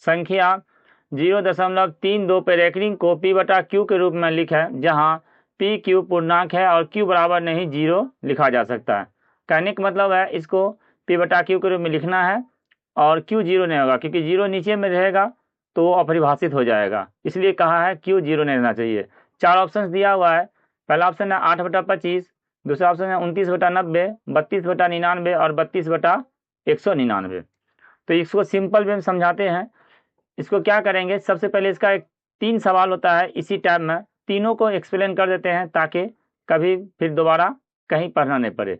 संख्या 0.32 पे रेकरिंग को P बटा Q के रूप में लिखा है, जहाँ P Q पूर्णांक है और Q बराबर नहीं 0 लिखा जा सकता है। कहने का मतलब है इसको P बटा Q के रूप में लिखना है और Q 0 नहीं होगा, क्योंकि 0 नीचे में रहेगा तो अपरिभाषित हो जाएगा, इसलिए कहा है Q 0 नहीं रहना चाहिए। 4 ऑप्शन दिया हुआ है। पहला ऑप्शन है 8/25, दूसरा ऑप्शन है 29/90, 32/99 और 32/199। तो इसको सिंपल वे में समझाते हैं। इसको क्या करेंगे, सबसे पहले इसका एक 3 सवाल होता है, इसी टाइप में तीनों को एक्सप्लेन कर देते हैं ताकि कभी फिर दोबारा कहीं पढ़ना नहीं पड़े।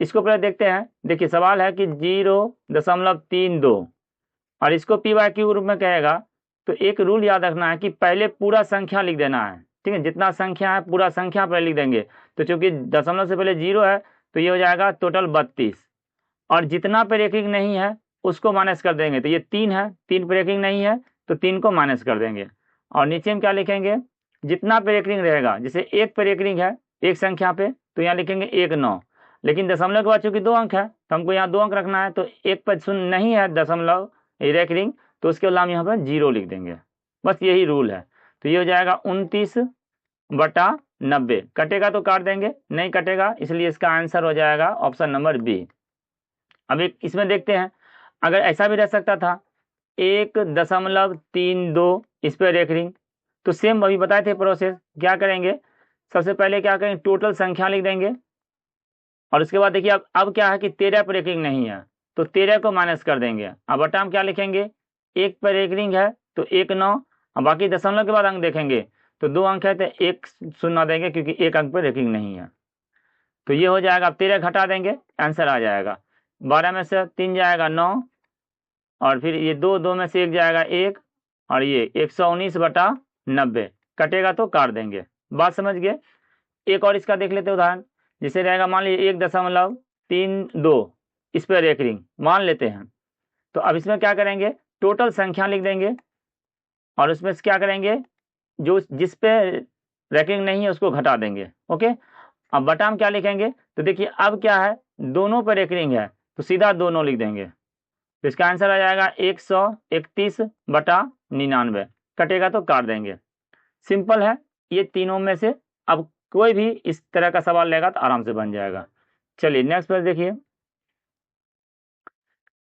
इसको पहले देखते हैं। देखिए सवाल है कि 0.32 और इसको P बाय Q रूप में कहेगा, तो एक रूल याद रखना है कि पहले पूरा संख्या लिख देना है। ठीक है, जितना संख्या है पूरा संख्या पहले लिख देंगे। तो चूंकि दशमलव से पहले 0 है तो ये हो जाएगा टोटल 32, और जितना पे रेकरिंग नहीं है उसको माइनस कर देंगे। तो ये 3 है, 3 पे रेकरिंग नहीं है तो 3 को माइनस कर देंगे। और नीचे में क्या लिखेंगे, जितना पे रेकरिंग रहेगा, जैसे 1 पे रेकरिंग है एक संख्या पे तो यहाँ लिखेंगे 1/9, लेकिन दशमलव के बाद चूंकि 2 अंक है तो हमको यहाँ 2 अंक रखना है, तो 1 पर शून्य नहीं है दशमलव रेकरिंग, तो उसके बदले हम यहाँ पर 0 लिख देंगे। बस यही रूल है। तो ये हो जाएगा 29/90। कटेगा तो काट देंगे, नहीं कटेगा, इसलिए इसका आंसर हो जाएगा ऑप्शन नंबर बी। अब एक इसमें देखते हैं, अगर ऐसा भी रह सकता था 1.32 इस पर रेकरिंग, तो सेम अभी बताए थे प्रोसेस। क्या करेंगे, सबसे पहले क्या करेंगे, टोटल संख्या लिख देंगे, और उसके बाद देखिए अब क्या है कि 13 पर रेकरिंग नहीं है तो 13 को माइनस कर देंगे। अब बटा हम क्या लिखेंगे, 1 पर रेकरिंग है तो 1/9, और बाकी दशमलव के बाद अंक देखेंगे तो 2 अंक है तो 1 शून्य देंगे, क्योंकि 1 अंक पर रेकरिंग नहीं है। तो ये हो जाएगा, अब 13 घटा देंगे, आंसर आ जाएगा। 12 में से 3 जाएगा 9, और फिर ये 2 में से 1 जाएगा 1, और ये 119/90। कटेगा तो काट देंगे। बात समझ गए। एक और इसका देख लेते उदाहरण, जिसे रहेगा मान लीजिए 1.32 इस पर रेकरिंग मान लेते हैं। तो अब इसमें क्या करेंगे, टोटल संख्या लिख देंगे, और उसमें से क्या करेंगे, जो जिस पे रेकरिंग नहीं है उसको घटा देंगे। ओके, अब बटा में क्या लिखेंगे, तो देखिए अब क्या है, दोनों पर रेकरिंग है तो सीधा 2 लिख देंगे। तो इसका आंसर आ जाएगा 131/99। कटेगा तो काट देंगे। सिंपल है ये तीनों में से। अब कोई भी इस तरह का सवाल लेगा तो आराम से बन जाएगा। चलिए नेक्स्ट पेज देखिए,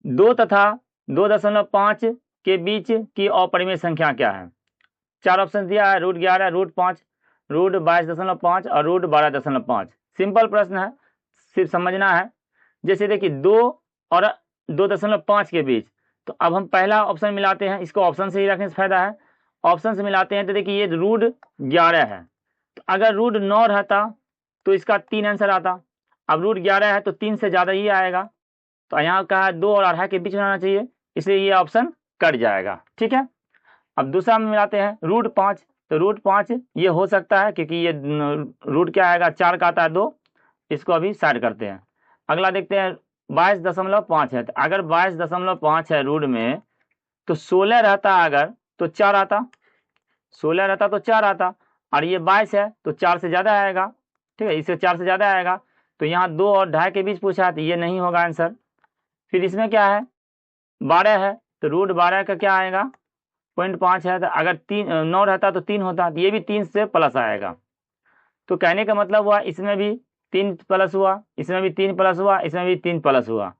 2 तथा 2.5 के बीच की अपरिमेय संख्या क्या है। 4 ऑप्शन दिया है, √11, √5, √22.5 और √12.5। सिंपल प्रश्न है, सिर्फ समझना है। जैसे देखिए 2 और 2.5 के बीच, तो अब हम पहला ऑप्शन मिलाते हैं, इसको ऑप्शन से ही रखने से फायदा है। ऑप्शन से मिलाते हैं तो देखिए ये √11 है, तो अगर √9 रहता तो इसका 3 आंसर आता। अब √11 है तो 3 से ज़्यादा ही आएगा, तो यहाँ कहा है 2 और 2.5 के बीच में आना चाहिए, इसलिए ये ऑप्शन कट जाएगा। ठीक है, अब दूसरा में मिलाते हैं √5, तो √5 ये हो सकता है क्योंकि ये रूट क्या आएगा, 4 का आता है 2, इसको अभी साइड करते हैं। अगला देखते हैं 22.5 है, तो अगर 22.5 है रूट में तो 16 रहता अगर तो 4 आता, 16 रहता तो 4 आता, और ये 22 है तो 4 से ज़्यादा आएगा। ठीक है, इससे 4 से ज़्यादा आएगा, तो यहाँ 2 और 2.5 के बीच पूछा है तो ये नहीं होगा आंसर। फिर इसमें क्या है, 12 है तो √12 का क्या आएगा, 0.5 है, तो अगर 9 रहता तो 3 होता, तो ये भी 3 से प्लस आएगा। तो कहने का मतलब हुआ इसमें भी 3 प्लस हुआ, इसमें भी 3 प्लस हुआ, इसमें भी 3 प्लस हुआ,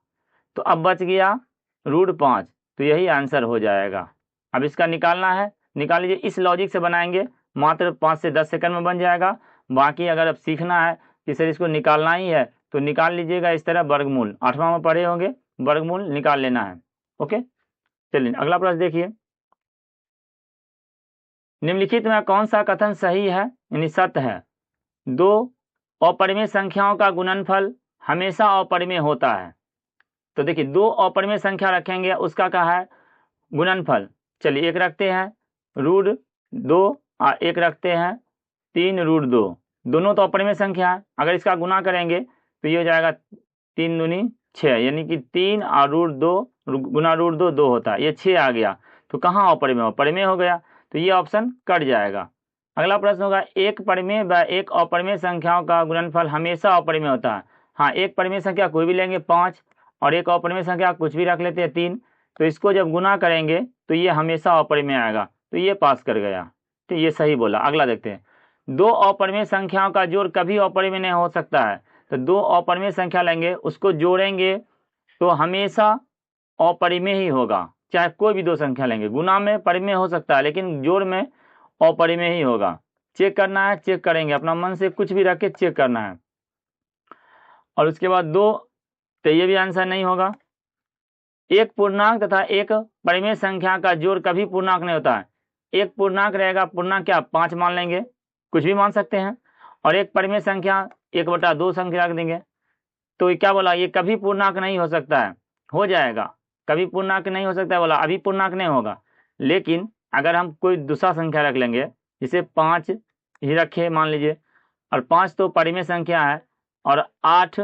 तो अब बच गया √5, तो यही आंसर हो जाएगा। अब इसका निकालना है, निकाल लीजिए। इस लॉजिक से बनाएंगे मात्र 5 से 10 सेकंड में बन जाएगा। बाकी अगर अब सीखना है कि सर इसको निकालना ही है तो निकाल लीजिएगा इस तरह, वर्गमूल 8वां में पढ़े होंगे, वर्गमूल निकाल लेना है। ओके, चलिए अगला प्रश्न देखिए, निम्नलिखित में कौन सा कथन सही है यानी सत्य है। 2 अपरिमेय संख्याओं का गुणनफल हमेशा अपरिमेय होता है। तो देखिए 2 अपरिमेय संख्या रखेंगे, उसका कहा है गुणनफल। चलिए एक रखते हैं √2 और एक रखते हैं 3√2, दोनों तो अपरिमेय संख्या है। अगर इसका गुना करेंगे तो ये हो जाएगा 3 दूनी 6, यानी कि 3 और √2 गुना √2 2 होता है, ये 6 आ गया। तो कहाँ अपरिमेय, परिमेय हो गया, तो ये ऑप्शन कट जाएगा। अगला प्रश्न होगा, एक परिमेय व एक अपरिमेय संख्याओं का गुणनफल हमेशा अपरिमेय होता है। हाँ, एक परिमेय संख्या कोई भी लेंगे 5, और एक अपरिमेय संख्या कुछ भी रख लेते हैं 3, तो इसको जब गुना करेंगे तो ये हमेशा अपरिमेय आएगा, तो ये पास कर गया। तो ये सही बोला। अगला देखते हैं, दो अपरिमेय संख्याओं का जोड़ कभी अपरिमेय नहीं हो सकता है। तो दो अपरिमेय संख्या लेंगे, उसको जोड़ेंगे तो हमेशा अपरिमेय ही होगा, चाहे कोई भी दो संख्या लेंगे। गुना में परिमेय हो सकता है लेकिन जोड़ में अपरिमेय ही होगा। चेक करना है, चेक करेंगे, अपना मन से कुछ भी रख के चेक करना है। और उसके बाद दो, तो ये भी आंसर नहीं होगा। एक पूर्णांक तथा एक परिमेय संख्या का जोड़ कभी पूर्णांक नहीं होता है। एक पूर्णांक रहेगा, पूर्णांक क्या 5 मान लेंगे, कुछ भी मान सकते हैं, और एक परिमेय संख्या 1/2 संख्या रख देंगे। तो ये क्या बोला, ये कभी पूर्णांक नहीं हो सकता है। हो जाएगा, कभी पूर्णांक नहीं हो सकता है बोला, अभी पूर्णांक नहीं होगा। लेकिन अगर हम कोई दूसरा संख्या रख लेंगे, जैसे 5 ही रखे मान लीजिए, और 5 तो परिमेय संख्या है और 8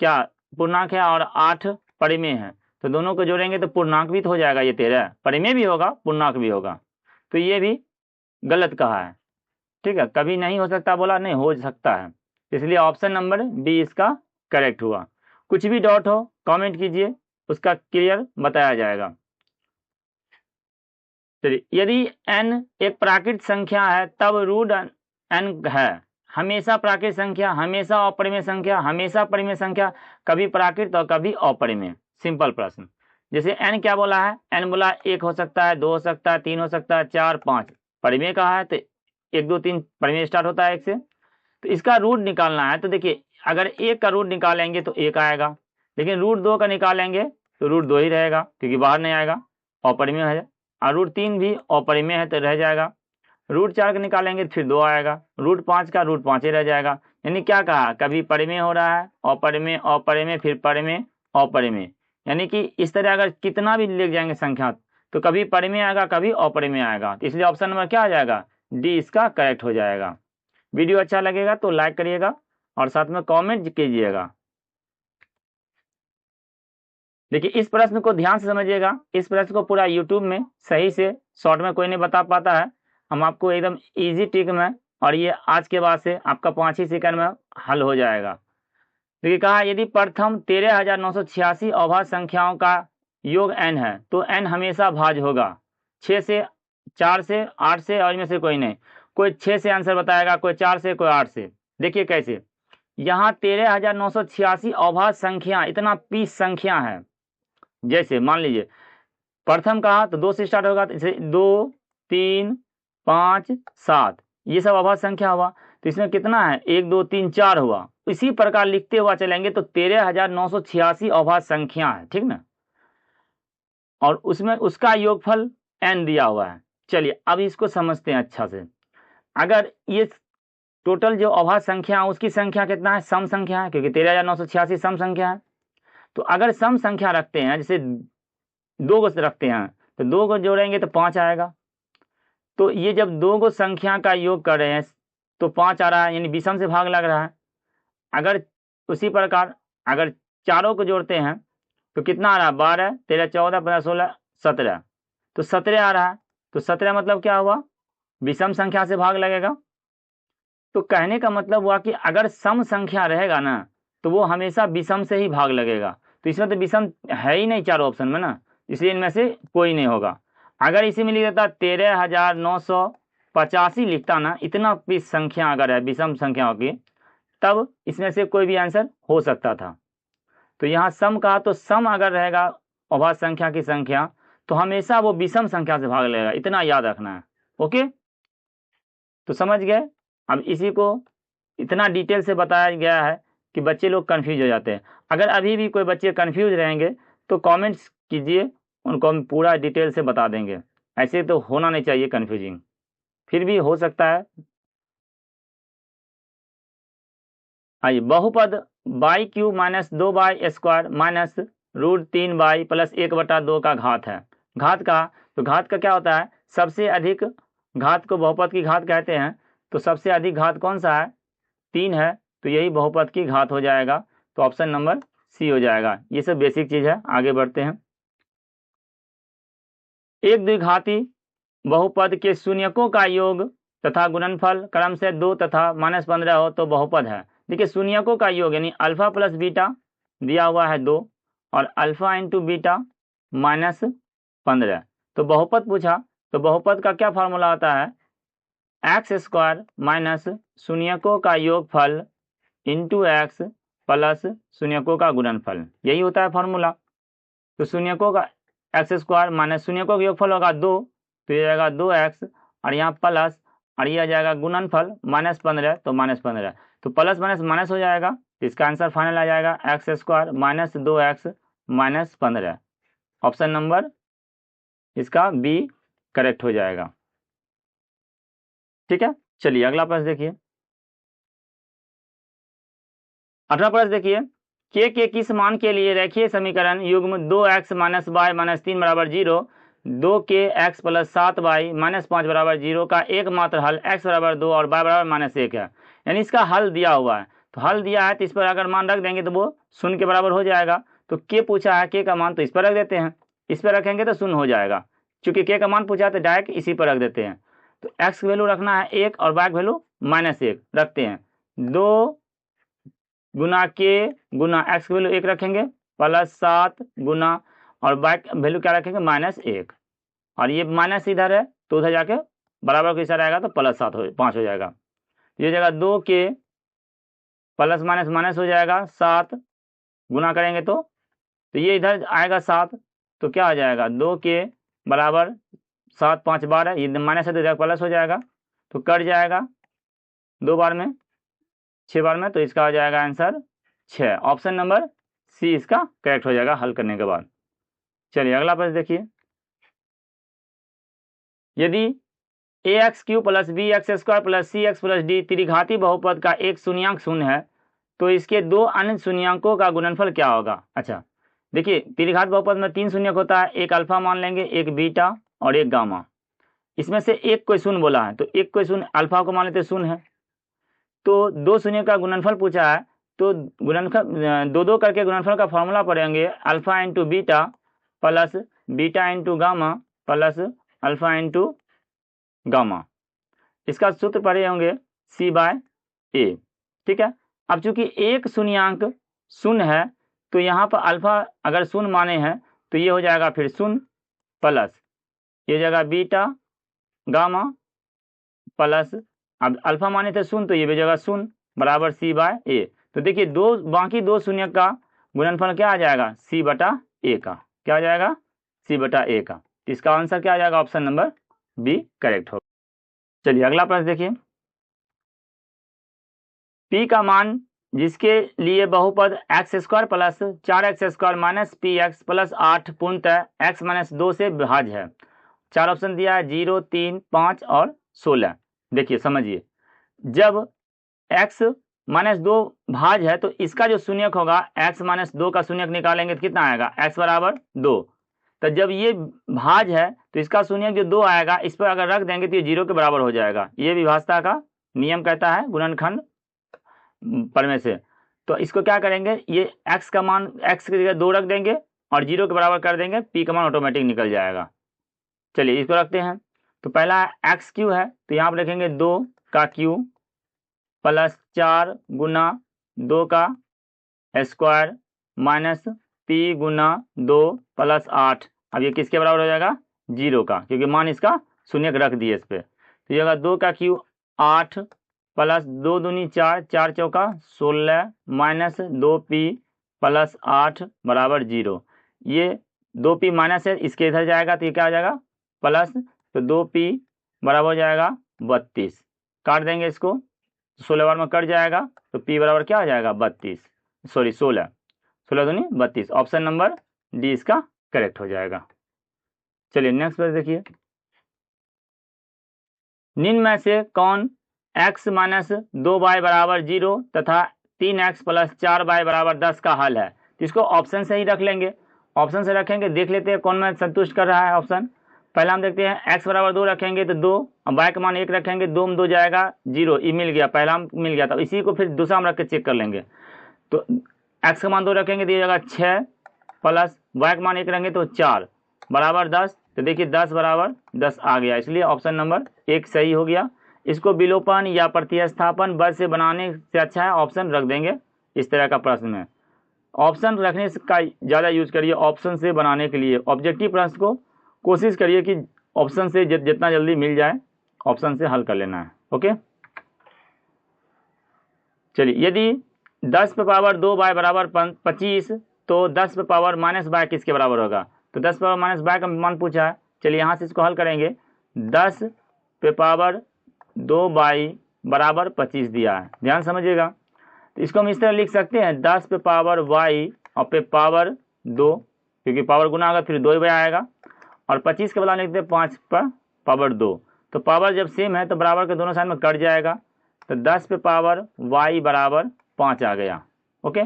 क्या पूर्णांक है और 8 परिमेय है, तो दोनों को जोड़ेंगे तो पूर्णांक भी तो हो जाएगा। ये 13 परिमेय भी होगा, पूर्णांक भी होगा। तो ये भी गलत कहा है, ठीक है। कभी नहीं हो सकता बोला, नहीं हो सकता है, इसलिए ऑप्शन नंबर बी इसका करेक्ट हुआ। कुछ भी डाउट हो कमेंट कीजिए, उसका क्लियर बताया जाएगा। चलिए, यदि n एक प्राकृत संख्या है तब रूट n है। हमेशा प्राकृत संख्या, हमेशा अपरिमेय संख्या, हमेशा परिमेय संख्या, कभी प्राकृत और कभी अपरिमेय। सिंपल प्रश्न। जैसे n क्या बोला है, n बोला 1 हो सकता है, 2 हो सकता है, 3 हो सकता है, 4 5 परिमेय कहा है, तो 1 2 3 परिमेय स्टार्ट होता है 1 से। तो इसका रूट निकालना है, तो देखिए अगर 1 का रूट निकालेंगे तो 1 आएगा, लेकिन रूट 2 का निकालेंगे तो रूट 2 ही रहेगा क्योंकि बाहर नहीं आएगा, अपरिमेय है। और रूट 3 भी अपरिमेय है तो रह जाएगा। रूट 4 का निकालेंगे फिर 2 आएगा, रूट 5 का रूट 5 ही रह जाएगा। यानी क्या कहा, कभी परिमेय हो रहा है, अपरिमेय अपरिमेय फिर परिमेय अपरिमेय। यानी कि इस तरह अगर कितना भी लिख जाएंगे संख्या तो कभी परिमेय आएगा कभी अपरिमेय आएगा। तो इसलिए ऑप्शन नंबर क्या आ जाएगा, डी इसका करेक्ट हो जाएगा। वीडियो अच्छा लगेगा तो लाइक करिएगा और साथ में कमेंट कीजिएगा। देखिए इस प्रश्न को ध्यान से समझिएगा, इस प्रश्न को पूरा यूट्यूब में सही से शॉर्ट में कोई नहीं बता पाता है, हम आपको एकदम इजी ट्रिक में, और ये आज के बाद से आपका 5 ही सेकंड में हल हो जाएगा। देखिए कहा, यदि प्रथम 13,986 अभाज्य संख्याओं का योग n है तो n हमेशा भाज्य होगा 6 से, 4 से, 8 से, और इनमें से कोई नहीं। कोई 6 से आंसर बताएगा, कोई 4 से, कोई 8 से। देखिए कैसे, यहाँ 13,986 अभाज्य संख्या, इतना 20 संख्या है। जैसे मान लीजिए प्रथम कहा तो 2 से स्टार्ट होगा, तो जैसे 2 3 5 7 ये सब अभाज्य संख्या हुआ। तो इसमें कितना है, 1 2 3 4 हुआ। इसी प्रकार लिखते हुआ चलेंगे तो 13,986 अभाज्य संख्या है, ठीक ना। और उसमें उसका योगफल n दिया हुआ है। चलिए अब इसको समझते हैं अच्छा से। अगर ये टोटल जो अभाज्य संख्या है उसकी संख्या कितना है, सम संख्या है, क्योंकि 13,986 सम संख्या है। तो अगर सम संख्या रखते हैं, जैसे 2 को रखते हैं तो 2 को जोड़ेंगे तो 5 आएगा। तो ये जब 2 को संख्या का योग कर रहे हैं तो 5 आ रहा है, यानी विषम से भाग लग रहा है। अगर उसी प्रकार अगर चारों को जोड़ते हैं तो कितना आ रहा है, 12 13 14 15 16 17, तो 17 आ रहा है। तो 17 मतलब क्या हुआ, विषम संख्या से भाग लगेगा। तो कहने का मतलब हुआ कि अगर सम संख्या रहेगा ना तो वो हमेशा विषम से ही भाग लगेगा। तो इसमें तो विषम है ही नहीं चारों ऑप्शन में ना, इसलिए इनमें से कोई नहीं होगा। अगर इसी में लिख देता 13,985 लिखता ना, इतना 20 संख्या अगर है विषम संख्याओं की, तब इसमें से कोई भी आंसर हो सकता था। तो यहाँ सम कहा तो सम अगर रहेगा अभाज्य संख्या की संख्या तो हमेशा वो विषम संख्या से भाग लगेगा, इतना याद रखना है। ओके, तो समझ गए। अब इसी को इतना डिटेल से बताया गया है कि बच्चे लोग कंफ्यूज हो जाते हैं। अगर अभी भी कोई बच्चे कंफ्यूज रहेंगे तो कमेंट्स कीजिए, उनको हम पूरा डिटेल से बता देंगे। ऐसे तो होना नहीं चाहिए कंफ्यूजिंग, फिर भी हो सकता है। आइए, बहुपद by cube minus 2y² minus √3y plus 1/2 का घात है। घात का, तो घात का क्या होता है, सबसे अधिक घात को बहुपद की घात कहते हैं। तो सबसे अधिक घात कौन सा है, 3 है, तो यही बहुपद की घात हो जाएगा। तो ऑप्शन नंबर सी हो जाएगा। ये सब बेसिक चीज है, आगे बढ़ते हैं। एक द्विघाती बहुपद के शून्यकों का योग तथा गुणनफल क्रम से 2 तथा -15 हो तो बहुपद है। देखिए शून्यकों का योग यानी अल्फा प्लस बीटा दिया हुआ है 2 और अल्फा इंटू बीटा माइनस 15। तो बहुपद पूछा, तो बहुपद का क्या फार्मूला होता है, एक्स स्क्वायर माइनस शून्यकों का योगफल इंटू एक्स प्लस शून्यकों का गुणनफल, यही होता है फार्मूला। तो शून्यकों का एक्स स्क्वायर माइनस शून्यकों का योगफल होगा 2, तो ये जाएगा 2x और यहाँ प्लस और ये आ जाएगा गुणनफल -15, तो -15, तो प्लस माइनस माइनस हो जाएगा, तो इसका आंसर फाइनल आ जाएगा x square minus 2x minus 15। Option number इसका बी करेक्ट हो जाएगा। ठीक है, चलिए अगला प्रश्न देखिए। 18वां प्रश्न देखिए, के किस मान के लिए रेखीय समीकरण युग्म 2x माइनस वाई माइनस 3 बराबर 0, 2kx प्लस 7y माइनस 5 बराबर 0 का एकमात्र हल x बराबर 2 और y बराबर -1 है। यानी इसका हल दिया हुआ है, तो हल दिया है तो इस पर अगर मान रख देंगे तो वो शून्य के बराबर हो जाएगा। तो के पूछा है, के का मान तो इस पर रख देते हैं, इस पर रखेंगे तो शून्य हो जाएगा, चूंकि के का मान पूछा है तो डायरेक्ट इसी पर रख देते हैं। तो x की वैल्यू रखना है 1 और y की वैल्यू -1 रखते हैं। 2 गुना के गुना x की वैल्यू 1 रखेंगे प्लस 7 गुना और y की वैल्यू क्या रखेंगे -1, और ये माइनस इधर है तो उधर जाके बराबर कैसा रहेगा तो +7 हो 5 हो जाएगा। ये जगह 2 के प्लस माइनस माइनस हो जाएगा, 7 गुना करेंगे तो ये इधर आएगा 7, तो क्या हो जाएगा 2 के बराबर 7 5 12, ये माइनस है तो इधर प्लस हो जाएगा, तो कट जाएगा 2 बार में 6 बार में, तो इसका हो जाएगा आंसर 6। ऑप्शन नंबर सी इसका करेक्ट हो जाएगा हल करने के बाद। चलिए अगला प्रश्न देखिए, यदि ax³ plus bx² plus cx plus d त्रिघाती बहुपद का एक शून्यांक शून्य है, तो इसके दो अन्य शून्यांकों का गुणनफल क्या होगा। अच्छा देखिए, त्रिघात बहुपद में 3 शून्यक होता है, एक अल्फा मान लेंगे, एक बीटा और एक गामा। इसमें से एक कोई शून्य बोला है, तो एक कोई शून्य अल्फा को मान लेते शून्य है, तो 2 शून्य का गुणनफल पूछा है, तो गुणनफल 2 करके गुणनफल का फॉर्मूला पढ़ेंगे, alpha into beta plus beta into gamma plus alpha into gamma. इसका सूत्र पढ़े होंगे C/A। ठीक है, अब चूंकि एक शून्यांक शून्य है, तो यहाँ पर अल्फा अगर शून्य माने हैं तो ये हो जाएगा फिर शून्य प्लस ये जगह बीटा गामा प्लस, अब अल्फा माने थे शून्य तो ये भी जगह शून्य बराबर C/A। तो देखिए बाकी दो शून्य का गुणनफल क्या आ जाएगा C/A का, क्या आ जाएगा C/A का। इसका आंसर क्या आ जाएगा ऑप्शन नंबर बी करेक्ट होगा। चलिए अगला प्रश्न देखिए, P का मान जिसके लिए बहुपद x² plus 4x² minus px plus 8 पूर्णतः x माइनस 2 से भाज्य है। 4 ऑप्शन दिया है 0, 3, 5 और 16। देखिए समझिए, जब x माइनस 2 भाज्य है तो इसका जो शून्यक होगा x माइनस 2 का शून्यक निकालेंगे तो कितना आएगा x बराबर 2। तो जब ये भाज्य है तो इसका शून्यक जो 2 आएगा इस पर अगर रख देंगे तो ये 0 के बराबर हो जाएगा। ये विभाजता का नियम कहता है गुणनखंड प्रमेय से। तो इसको क्या करेंगे, ये x का मान x की जगह 2 रख देंगे और 0 के बराबर कर देंगे, P का मान ऑटोमेटिक निकल जाएगा। चलिए इसको रखते हैं, तो पहला x³ है तो यहाँ पर लिखेंगे 2 का क्यू प्लस 4 गुना 2 का स्क्वायर माइनस P गुना 2 प्लस 8। अब ये किसके बराबर हो जाएगा 0 का, क्योंकि मान इसका शून्यक रख दिए इस पर। तो ये होगा 2 का क्यू 8 प्लस 2 दूनी 4, 4 चौका 16 माइनस 2p प्लस 8 बराबर 0। ये 2p माइनस है, इसके इधर जाएगा तो ये क्या हो जाएगा प्लस, तो 2p बराबर हो जाएगा 32। काट देंगे इसको, 16 बार में कट जाएगा तो p बराबर क्या हो जाएगा 32, सॉरी 16, 16 दूनी 32। ऑप्शन नंबर डी इसका करेक्ट हो जाएगा। चलिए नेक्स्ट प्रश्न देखिए, निम्न में से कौन x माइनस 2y बराबर 0 तथा 3x प्लस 4y बराबर 10 का हल है। तो इसको ऑप्शन से ही रख लेंगे, ऑप्शन से रखेंगे, देख लेते हैं कौन में संतुष्ट कर रहा है ऑप्शन। पहला हम देखते हैं x बराबर 2 रखेंगे तो 2, और y का मान 1 रखेंगे, 2 में 2 जाएगा 0, ये मिल गया, पहला मिल गया था, इसी को फिर दूसरा हम रख के चेक कर लेंगे। तो x का मान 2 रखेंगे तो ये जाएगा 6 प्लस y का मान 1 रखेंगे तो 4 बराबर 10। तो देखिए 10 बराबर 10 आ गया, इसलिए ऑप्शन नंबर 1 सही हो गया। इसको विलोपन या प्रतिस्थापन वर्ग से बनाने से अच्छा है ऑप्शन रख देंगे। इस तरह का प्रश्न में ऑप्शन रखने का ज़्यादा यूज करिए ऑप्शन से बनाने के लिए। ऑब्जेक्टिव प्रश्न को कोशिश करिए कि ऑप्शन से जितना जल्दी मिल जाए ऑप्शन से हल कर लेना है। ओके, चलिए, यदि 10 पे पावर 2 बाय बराबर 25 तो 10 पे पावर माइनस बाय किसके बराबर होगा? तो 10 पे पावर माइनस बाय का मान पूछा है। चलिए यहाँ से इसको हल करेंगे। 10 पे पावर 2 बाई बराबर 25 दिया है, ध्यान समझिएगा। तो इसको हम इस तरह लिख सकते हैं 10 पे पावर y और पे पावर 2, क्योंकि पावर गुना होगा फिर 2 आएगा, और 25 के बदला लिखते हैं 5 पर पावर 2। तो पावर जब सेम है तो बराबर के दोनों साइड में कट जाएगा, तो 10 पे पावर y बराबर 5 आ गया। ओके,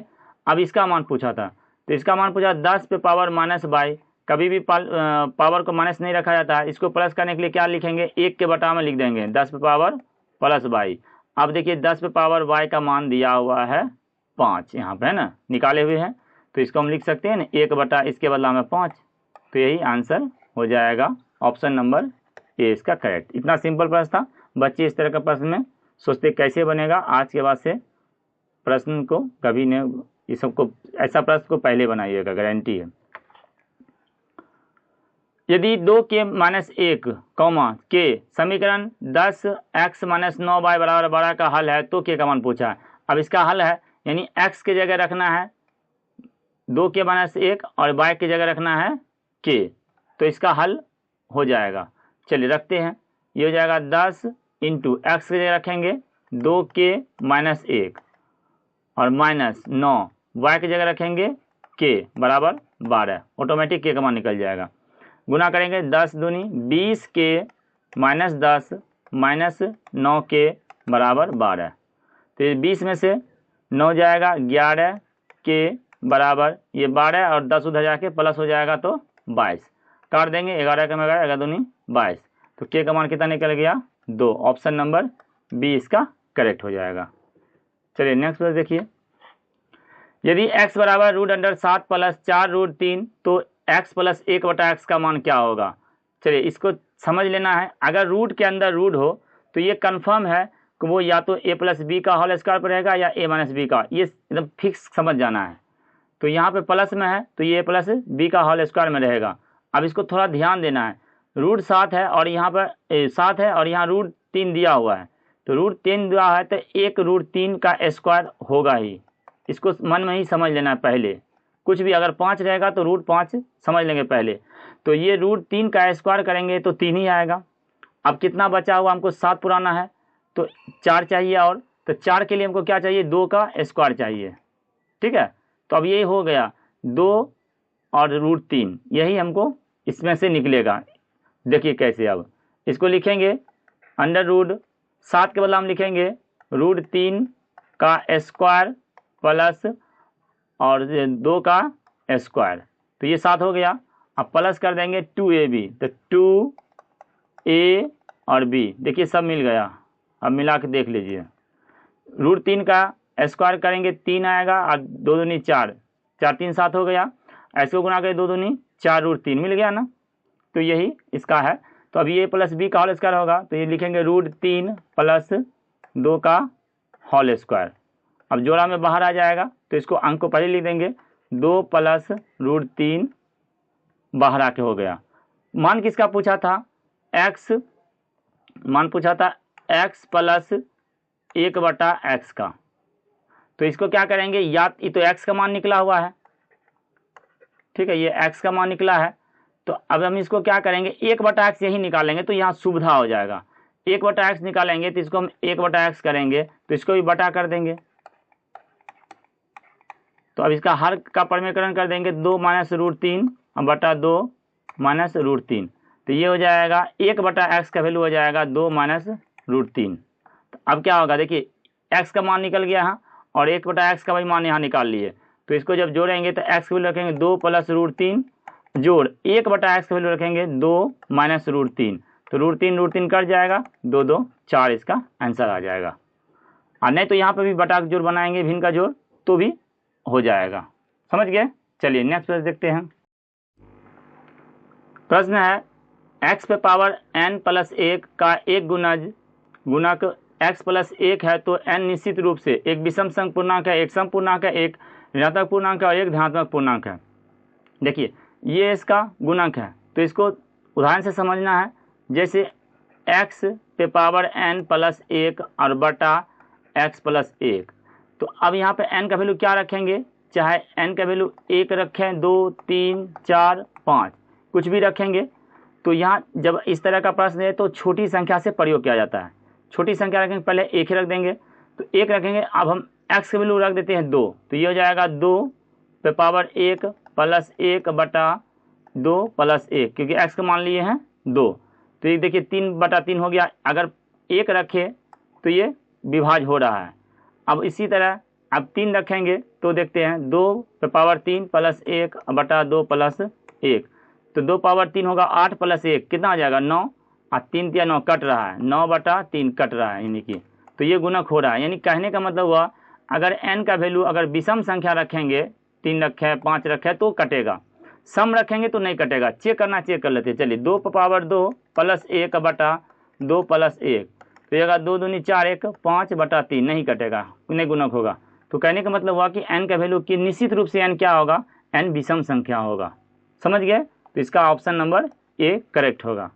अब इसका मान पूछा था, तो इसका मान पूछा 10 पे पावर माइनस बाई। कभी भी पावर को माइनस नहीं रखा जाता है, इसको प्लस करने के लिए क्या लिखेंगे? 1 के बटा में लिख देंगे 10 पे पावर प्लस बाई। अब देखिए 10 पे पावर y का मान दिया हुआ है 5, यहाँ पे है ना, निकाले हुए हैं, तो इसको हम लिख सकते हैं ना 1 बटा इसके बदला में 5। तो यही आंसर हो जाएगा, ऑप्शन नंबर ए इसका करेक्ट। इतना सिंपल प्रश्न था। बच्चे इस तरह का प्रश्न में सोचते कैसे बनेगा, आज के बाद से प्रश्न को कभी नहीं, इस सबको ऐसा प्रश्न को पहले बनाइएगा, गारंटी है। यदि 2k माइनस 1 के समीकरण 10x माइनस 9 बाय बराबर 12 का हल है तो k का मान पूछा है। अब इसका हल है, यानी x की जगह रखना है 2k माइनस 1 और y की जगह रखना है k, तो इसका हल हो जाएगा। चलिए रखते हैं, ये हो जाएगा 10 इंटू एक्स की जगह रखेंगे 2k माइनस 1 और माइनस 9, y की जगह रखेंगे k बराबर 12, ऑटोमेटिक k का मान निकल जाएगा। गुना करेंगे 10 दूनी 20k माइनस 10 माइनस 9k बराबर 12, तो ये 20 में से 9 जाएगा 11k बराबर ये 12 और 10 उधर जाके प्लस हो जाएगा तो 22, काट देंगे 11 का 11 दूनी 22, तो k का मान कितना निकल गया? 2। ऑप्शन नंबर बी इसका करेक्ट हो जाएगा। चलिए नेक्स्ट प्रश्न देखिए, यदि x बराबर रूट अंडर 7 प्लस 4 रूट 3 तो x प्लस 1 बटा एक्स का मान क्या होगा? चलिए इसको समझ लेना है। अगर रूट के अंदर रूट हो तो ये कंफर्म है कि वो या तो a प्लस बी का होल स्क्वायर पर रहेगा या a माइनस बी का, ये एकदम फिक्स समझ जाना है। तो यहाँ पे प्लस में है तो ये a प्लस बी का होल स्क्वायर में रहेगा। अब इसको थोड़ा ध्यान देना है, रूट 7 है और यहाँ पर 7 है और यहाँ रूट 3 दिया हुआ है, तो रूट 3 दिया है तो 1 रूट 3 का स्क्वायर होगा ही, इसको मन में ही समझ लेना है पहले। कुछ भी अगर 5 रहेगा तो रूट 5 समझ लेंगे पहले, तो ये रूट 3 का स्क्वायर करेंगे तो 3 ही आएगा। अब कितना बचा हुआ? हमको 7 पुराना है तो 4 चाहिए, और तो 4 के लिए हमको क्या चाहिए? 2 का स्क्वायर चाहिए, ठीक है। तो अब ये हो गया 2 और रूट 3, यही हमको इसमें से निकलेगा। देखिए कैसे, अब इसको लिखेंगे अंडर रूट 7 के बदला हम लिखेंगे रूट 3 का स्क्वायर प्लस और 2 का स्क्वायर, तो ये 7 हो गया। अब प्लस कर देंगे 2ab, तो 2a और b, देखिए सब मिल गया। अब मिला के देख लीजिए, रूट 3 का स्क्वायर करेंगे 3 आएगा और 2 दूनी 4, 4 3 7 हो गया। ऐसे गुना करें 2 दूनी 4 रूट 3 मिल गया ना, तो यही इसका है। तो अब ये प्लस बी का होल स्क्वायर होगा, तो ये लिखेंगे रूट 3 प्लस 2 का होल स्क्वायर। अब जोड़ा में बाहर आ जाएगा तो इसको अंक को पहले लिख देंगे, 2 प्लस रूट 3 बाहर आके हो गया। मान किसका पूछा था? x मान पूछा था x प्लस 1 बटा एक्स का, तो इसको क्या करेंगे? या ये तो x का मान निकला हुआ है, ठीक है, ये x का मान निकला है, तो अब हम इसको क्या करेंगे? 1 बटा एक्स यही निकालेंगे तो यहाँ सुविधा हो जाएगा। 1 बटा एक्स निकालेंगे तो इसको हम 1 बटा एक्स करेंगे तो इसको भी बटा कर देंगे, तो अब इसका हर का परिमेयकरण कर देंगे 2 माइनस रूट 3 बटा 2 माइनस रूट 3, तो ये हो जाएगा 1 बटा एक्स का वैल्यू हो जाएगा 2 माइनस रूट 3। तो अब क्या होगा? देखिए एक्स का मान निकल गया यहाँ और 1 बटा एक्स का भी मान यहाँ निकाल लिए, तो इसको जब जोड़ेंगे तो एक्स का वैल्यू रखेंगे 2 प्लस रूट 3 जोड़ 1 बटा एक्स का वैल्यू रखेंगे 2 माइनस रूट 3, तो रूट 3 कट जाएगा, 2 2 4 इसका आंसर आ जाएगा। और नहीं तो यहाँ पे भी बटा का जोड़ बनाएंगे, भिन्न का जोड़, तो भी हो जाएगा। समझ गए? चलिए नेक्स्ट प्रश्न देखते हैं। प्रश्न है x पे पावर n प्लस 1 का एक गुणक x प्लस 1 है तो n निश्चित रूप से एक विषम संख्या पूर्णांक है, एक सम पूर्णांक है, एक ऋणात्मक पूर्णांक है और एक धनात्मक पूर्णांक है। देखिए ये इसका गुणक है, तो इसको उदाहरण से समझना है। जैसे x पे पावर n प्लस 1 और बटा x प्लस 1। तो अब यहाँ पे n का वैल्यू क्या रखेंगे, चाहे n का वैल्यू 1 रखें, 2, 3, 4, 5, कुछ भी रखेंगे। तो यहाँ जब इस तरह का प्रश्न है तो छोटी संख्या से प्रयोग किया जाता है। छोटी संख्या रखेंगे, पहले 1 ही रख देंगे, तो 1 रखेंगे। अब हम x का वैल्यू रख देते हैं 2, तो ये हो जाएगा 2 पे पावर 1 प्लस 1 बटा 2 प्लस 1, क्योंकि x का मान लिए हैं 2। तो ये देखिए 3/3 हो गया। अगर 1 रखे तो ये विभाज्य हो रहा है। अब इसी तरह अब 3 रखेंगे तो देखते हैं 2 पे पावर 3 प्लस 1 बटा 2 प्लस 1, तो 2 पावर 3 होगा 8 प्लस 1 कितना आ जाएगा 9, और 3 या 9 कट रहा है, 9/3 कट रहा है, यानी कि तो ये गुणक हो रहा है। यानी कहने का मतलब हुआ अगर n का वैल्यू अगर विषम संख्या रखेंगे, 3 रखे 5 रखे तो कटेगा, सम रखेंगे तो नहीं कटेगा। चेक करना, चेक कर लेते हैं। चलिए 2 पे पावर 2 प्लस 1 बटा 2 प्लस 1, तो ये 2 दूनी 4, 1 5/3 नहीं कटेगा, नहीं गुणक होगा। तो कहने का मतलब हुआ कि n का वैल्यू की निश्चित रूप से n क्या होगा, n विषम संख्या होगा। समझ गए? तो इसका ऑप्शन नंबर ए करेक्ट होगा।